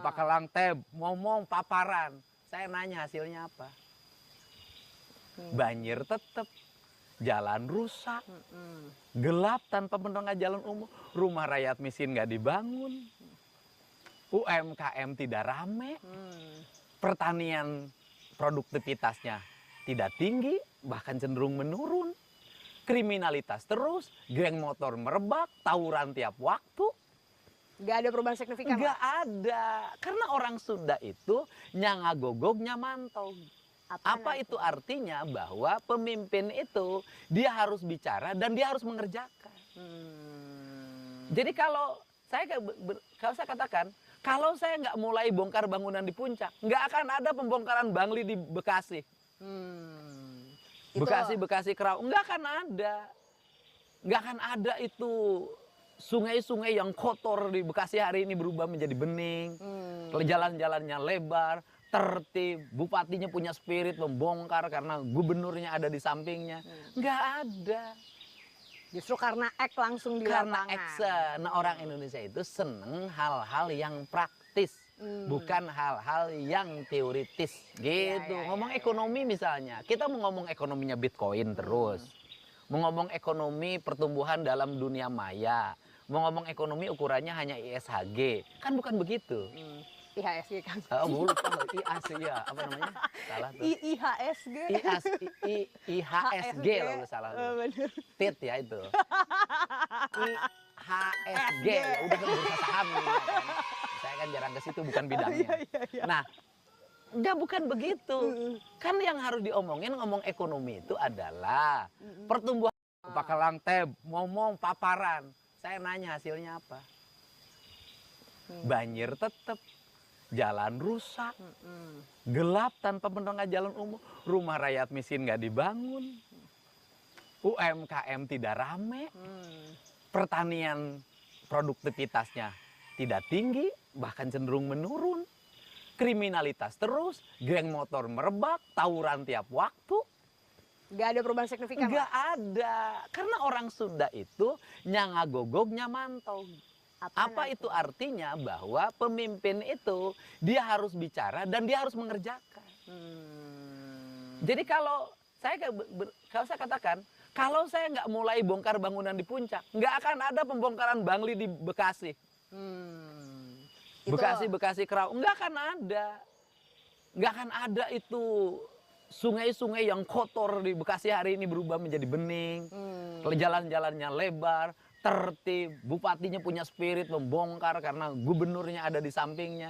Pakalang teh ngomong paparan. Saya nanya hasilnya apa? Banjir tetap, jalan rusak, gelap tanpa penerangan jalan umum, rumah rakyat miskin nggak dibangun, UMKM tidak rame, pertanian produktivitasnya tidak tinggi, bahkan cenderung menurun, kriminalitas terus, geng motor merebak, tawuran tiap waktu. Nggak ada perubahan signifikan? Nggak ada, karena orang Sunda itu nyangagogog nyamantau. Apa itu artinya? Bahwa pemimpin itu dia harus bicara dan dia harus mengerjakan. Jadi kalau saya katakan, kalau saya nggak mulai bongkar bangunan di Puncak, nggak akan ada pembongkaran Bangli di Bekasi. Bekasi Kerau, nggak akan ada. Nggak akan ada itu sungai-sungai yang kotor di Bekasi hari ini berubah menjadi bening. Jalan-jalannya lebar, tertib, bupatinya punya spirit membongkar karena gubernurnya ada di sampingnya. Nggak ada. Justru karena langsung di Karena lapangan. action. Nah, orang Indonesia itu seneng hal-hal yang praktis, bukan hal-hal yang teoritis gitu. Ngomong ekonomi misalnya, kita mau ngomong ekonominya Bitcoin terus, mau ngomong ekonomi pertumbuhan dalam dunia maya, mau ngomong ekonomi ukurannya hanya ISHG, kan bukan begitu. IHSG kan? IHSG ya, apa namanya? Salah tuh. IHSG. IHSG kalau salah tuh. TIT ya itu. IHSG, udah kan bursa saham nih, ya kan? Saya kan jarang ke situ, bukan bidangnya. Nah, enggak, bukan begitu. Kan yang harus diomongin, ngomong ekonomi itu adalah pertumbuhan. Pakalang teh ngomong paparan. Saya nanya hasilnya apa? Banjir tetap, jalan rusak, gelap tanpa penerangan jalan umum, rumah rakyat miskin nggak dibangun, UMKM tidak rame, pertanian produktivitasnya tidak tinggi, bahkan cenderung menurun, kriminalitas terus, geng motor merebak, tawuran tiap waktu. Nggak ada perubahan signifikan? Nggak ada, karena orang Sunda itu nyangagogog nyamantau. Apa itu artinya? Bahwa pemimpin itu dia harus bicara dan dia harus mengerjakan. Jadi kalau saya katakan, kalau saya nggak mulai bongkar bangunan di Puncak, nggak akan ada pembongkaran Bangli di Bekasi. Bekasi Kerau, nggak akan ada. Nggak akan ada itu sungai-sungai yang kotor di Bekasi hari ini berubah menjadi bening. Jalan-jalannya lebar, tertib, bupatinya punya spirit membongkar karena gubernurnya ada di sampingnya.